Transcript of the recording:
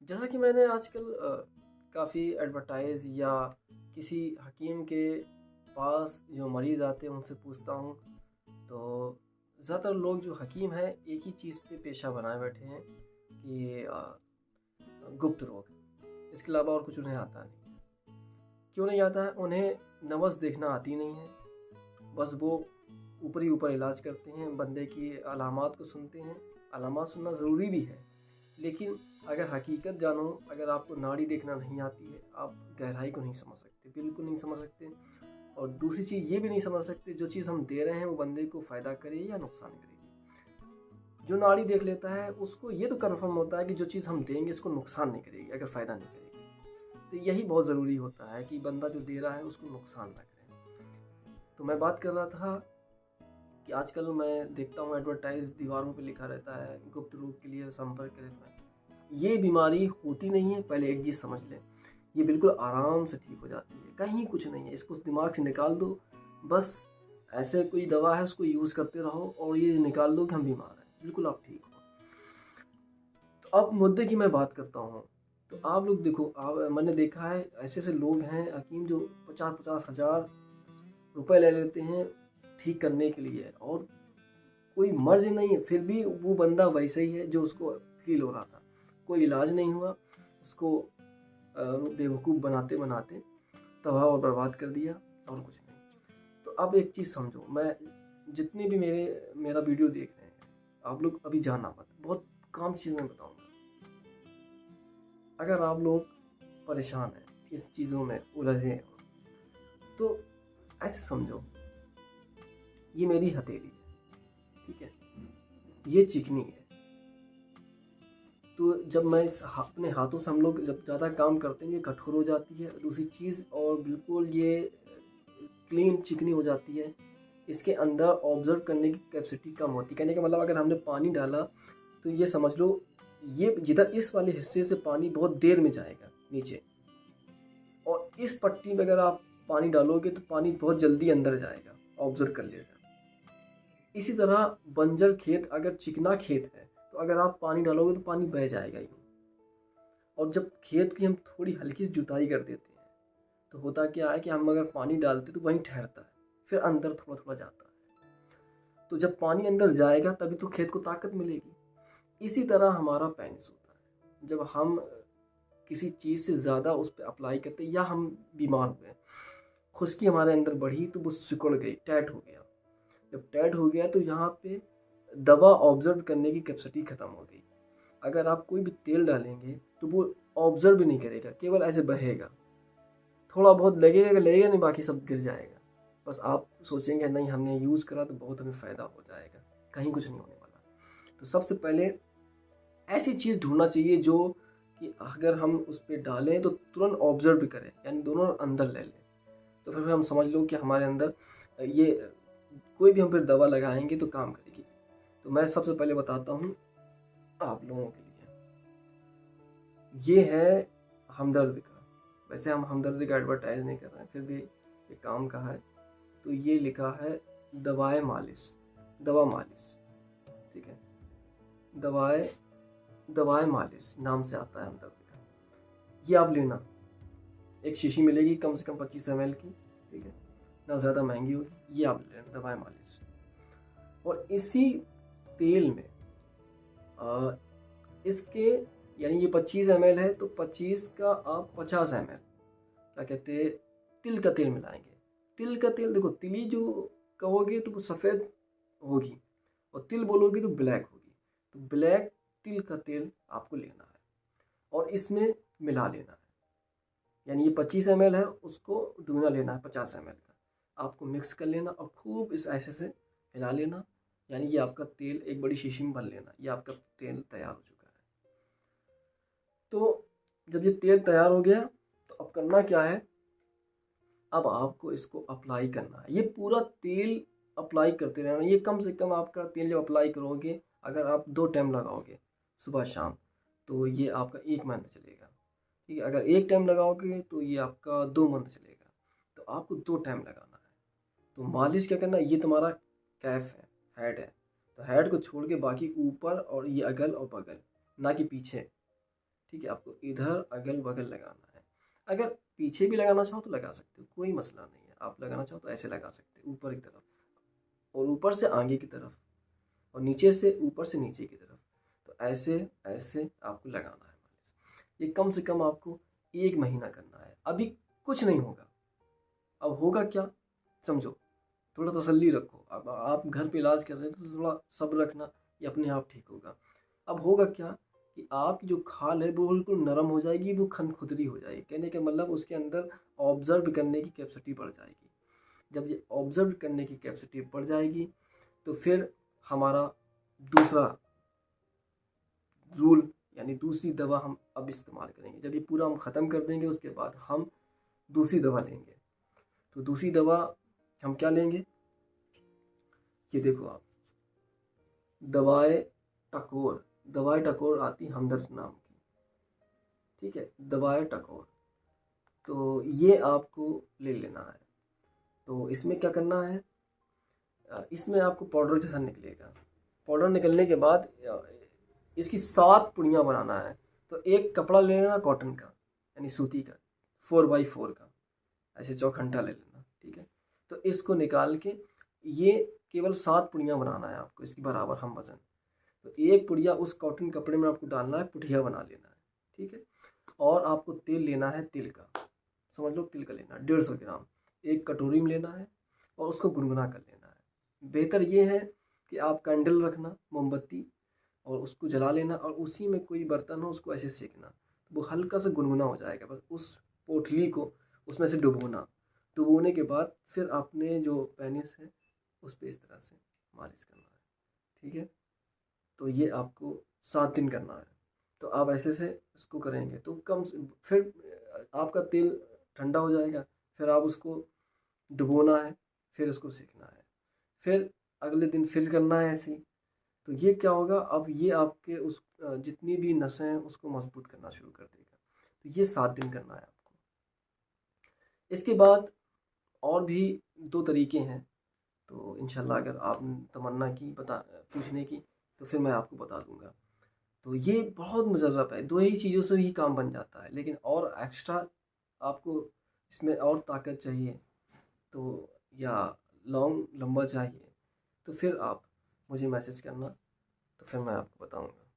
जैसा कि मैंने आजकल काफ़ी एडवर्टाइज़ या किसी हकीम के पास जो मरीज़ आते हैं उनसे पूछता हूँ, तो ज़्यादातर लोग जो हकीम हैं एक ही चीज़ पे पेशा बनाए बैठे हैं कि गुप्त रोग। इसके अलावा और कुछ उन्हें आता नहीं। क्यों नहीं आता है? उन्हें नब्ज़ देखना आती नहीं है। बस वो ऊपरी-ऊपर इलाज करते हैं, बंदे की अलामात को सुनते हैं। अलामात सुनना ज़रूरी भी है, लेकिन अगर हकीकत जानो, अगर आपको नाड़ी देखना नहीं आती है, आप गहराई को नहीं समझ सकते, बिल्कुल नहीं समझ सकते। और दूसरी चीज़ ये भी नहीं समझ सकते जो चीज़ हम दे रहे हैं वो बंदे को फ़ायदा करे या नुकसान करेगी। जो नाड़ी देख लेता है उसको ये तो कन्फर्म होता है कि जो चीज़ हम देंगे इसको नुकसान नहीं करेगी, अगर फ़ायदा नहीं करेगी। तो यही बहुत ज़रूरी होता है कि बंदा जो दे रहा है उसको नुकसान ना करे। तो मैं बात कर रहा था कि आजकल मैं देखता हूँ एडवर्टाइज दीवारों पे लिखा रहता है, गुप्त रोग के लिए संपर्क करें। ये बीमारी होती नहीं है, पहले एक चीज़ समझ लें। ये बिल्कुल आराम से ठीक हो जाती है, कहीं कुछ नहीं है, इसको दिमाग से निकाल दो। बस ऐसे कोई दवा है उसको यूज़ करते रहो और ये निकाल दो कि हम बीमार हैं, बिल्कुल आप ठीक हो। तो अब मुद्दे की मैं बात करता हूँ। तो आप लोग देखो, आप मैंने देखा है ऐसे ऐसे लोग हैं हकीम जो 50-50 हज़ार रुपए ले लेते हैं ठीक करने के लिए, और कोई मर्ज़ नहीं है, फिर भी वो बंदा वैसे ही है जो उसको फ़ील हो रहा था। कोई इलाज नहीं हुआ, उसको बेवकूफ़ बनाते-बनाते तबाह और बर्बाद कर दिया, और कुछ नहीं। तो अब एक चीज़ समझो, मैं जितने भी मेरा वीडियो देख रहे हैं, आप लोग अभी जाना मत, बहुत काम चीज़ मैं बताऊँगा। अगर आप लोग परेशान हैं, इस चीज़ों में उलझे हैं, तो ऐसे समझो, ये मेरी हथेली है, ठीक है? ये चिकनी है। तो जब मैं अपने हाथों से हम लोग जब ज़्यादा काम करते हैं ये कठोर हो जाती है, दूसरी चीज़, और बिल्कुल ये क्लीन चिकनी हो जाती है। इसके अंदर ऑब्जर्व करने की कैपेसिटी कम होती है। कहने का मतलब, अगर हमने पानी डाला तो ये समझ लो, ये जिधर इस वाले हिस्से से पानी बहुत देर में जाएगा नीचे, और इस पट्टी में अगर आप पानी डालोगे तो पानी बहुत जल्दी अंदर जाएगा, ऑब्जर्व कर लेगा। इसी तरह बंजर खेत, अगर चिकना खेत है तो अगर आप पानी डालोगे तो पानी बह जाएगा यूँ। और जब खेत की हम थोड़ी हल्की सी जुताई कर देते हैं तो होता क्या है कि हम अगर पानी डालते तो वहीं ठहरता है, फिर अंदर थोड़ा थोड़ा जाता है। तो जब पानी अंदर जाएगा तभी तो खेत को ताकत मिलेगी। इसी तरह हमारा पेनिस होता है, जब हम किसी चीज़ से ज़्यादा उस पर अप्लाई करते या हम बीमार हुए, खुश्की हमारे अंदर बढ़ी तो वो सिकुड़ गई, टाइट हो गया। जब टाइट हो गया तो यहाँ पे दवा ऑब्जर्व करने की कैपेसिटी ख़त्म हो गई। अगर आप कोई भी तेल डालेंगे तो वो ऑब्जर्व भी नहीं करेगा, केवल ऐसे बहेगा, थोड़ा बहुत लगेगा लगेगा नहीं, बाकी सब गिर जाएगा। बस आप सोचेंगे नहीं हमने यूज़ करा तो बहुत हमें फ़ायदा हो जाएगा, कहीं कुछ नहीं होने वाला। तो सबसे पहले ऐसी चीज़ ढूंढना चाहिए जो कि अगर हम उस पर डालें तो तुरंत ऑब्जर्व भी करें, यानी दोनों अंदर ले लें। तो फिर हम समझ लो कि हमारे अंदर ये कोई भी हम फिर दवा लगाएंगे तो काम करेगी। तो मैं सबसे पहले बताता हूँ आप लोगों के लिए, ये है हमदर्द का। वैसे हम हमदर्द का एडवर्टाइज नहीं कर रहे हैं, फिर भी ये काम का है। तो ये लिखा है दवाए मालिश, दवा मालिश, ठीक है? दवाए दवाए मालिश नाम से आता है हमदर्द का। ये आप लेना, एक शीशी मिलेगी कम से कम 25 ml की, ठीक है? ना ज़्यादा महंगी होगी। ये आप ले लेना दवाए मालिश। और इसी तेल में इसके, यानी ये 25 ml है तो 25 का आप 50 ml क्या कहते हैं तिल का तेल मिलाएंगे। तिल का तेल देखो, तिली जो कहोगे तो वो सफ़ेद होगी, और तिल बोलोगे तो ब्लैक होगी। तो ब्लैक तिल का तेल आपको लेना है और इसमें मिला लेना है। यानी ये 25 ml है, उसको दूना लेना है 50 ml का। आपको मिक्स कर लेना और खूब इस ऐसे से हिला लेना। यानी ये आपका तेल एक बड़ी शीशी में भर लेना, ये आपका तेल तैयार हो चुका है। तो जब ये तेल तैयार हो गया तो अब करना क्या है, अब आपको इसको अप्लाई करना है। ये पूरा तेल अप्लाई करते रहना। ये कम से कम आपका तेल जब अप्लाई करोगे, अगर आप 2 टाइम लगाओगे सुबह शाम, तो ये आपका 1 महीना चलेगा, ठीक है? अगर 1 टाइम लगाओगे तो ये आपका 2 मंथ चलेगा। तो आपको 2 टाइम लगाना है। तो मालिश क्या करना है, ये तुम्हारा कैफ है, हेड है, तो हेड को छोड़ के बाकी ऊपर, और ये अगल और बगल, ना कि पीछे। ठीक है, आपको इधर अगल बगल लगाना है। अगर पीछे भी लगाना चाहो तो लगा सकते हो, कोई मसला नहीं है। आप लगाना चाहो तो ऐसे लगा सकते हो, ऊपर की तरफ, और ऊपर से आगे की तरफ, और नीचे से ऊपर से नीचे की तरफ। तो ऐसे ऐसे आपको लगाना है मालिश। ये कम से कम आपको 1 महीना करना है। अभी कुछ नहीं होगा। अब होगा क्या, समझो, थोड़ा तसल्ली रखो। अब आप घर पे इलाज कर रहे हैं तो थोड़ा सब्र रखना, ये अपने आप ठीक होगा। अब होगा क्या कि आपकी जो खाल है वो बिल्कुल नरम हो जाएगी, वो खनखुदरी हो जाएगी। कहने का मतलब उसके अंदर ऑब्जर्व करने की कैपेसिटी बढ़ जाएगी। जब ये ऑब्जर्व करने की कैपेसिटी बढ़ जाएगी तो फिर हमारा दूसरा रूल यानी दूसरी दवा हम अब इस्तेमाल करेंगे। जब ये पूरा हम ख़त्म कर देंगे उसके बाद हम दूसरी दवा लेंगे। तो दूसरी दवा हम क्या लेंगे, ये देखो आप, दवाएं टकोर, दवाएं टकोर आती हमदर्द नाम की, ठीक है, दवाएं टकोर। तो ये आपको ले लेना है। तो इसमें क्या करना है, इसमें आपको पाउडर जैसा निकलेगा। पाउडर निकलने के बाद इसकी 7 पुड़ियाँ बनाना है। तो एक कपड़ा ले लेना कॉटन का, यानी सूती का, 4x4 का, ऐसे चौखंटा ले लेना, ठीक है। तो इसको निकाल के ये केवल 7 पुड़ियाँ बनाना है आपको, इसकी बराबर हम वज़न। तो एक पुड़िया उस कॉटन कपड़े में आपको डालना है, पुड़िया बना लेना है, ठीक है। और आपको तेल लेना है, तिल का, समझ लो तिल का लेना है 150 ग्राम, एक कटोरी में लेना है और उसको गुनगुना कर लेना है। बेहतर ये है कि आप कैंडल रखना, मोमबत्ती, और उसको जला लेना और उसी में कोई बर्तन हो उसको ऐसे सेकना, तो वो हल्का सा गुनगुना हो जाएगा। बस उस पोटली को उसमें से डुबोना, डुबोने के बाद फिर आपने जो पेनिस है उस पर इस तरह से मालिश करना है, ठीक है। तो ये आपको 7 दिन करना है। तो आप ऐसे से इसको करेंगे तो फिर आपका तेल ठंडा हो जाएगा। फिर आप उसको डुबोना है, फिर उसको सेकना है, फिर अगले दिन फिर करना है ऐसे ही। तो ये क्या होगा, अब ये आपके उस जितनी भी नसें हैं उसको मजबूत करना शुरू कर देगा। तो ये 7 दिन करना है आपको। इसके बाद और भी 2 तरीके हैं। तो इंशाल्लाह अगर आपने तमन्ना की बता पूछने की तो फिर मैं आपको बता दूंगा। तो ये बहुत मुजर्रब है, 2 ही चीज़ों से ही काम बन जाता है। लेकिन और एक्स्ट्रा आपको इसमें और ताकत चाहिए तो, या लंबा चाहिए, तो फिर आप मुझे मैसेज करना, तो फिर मैं आपको बताऊंगा।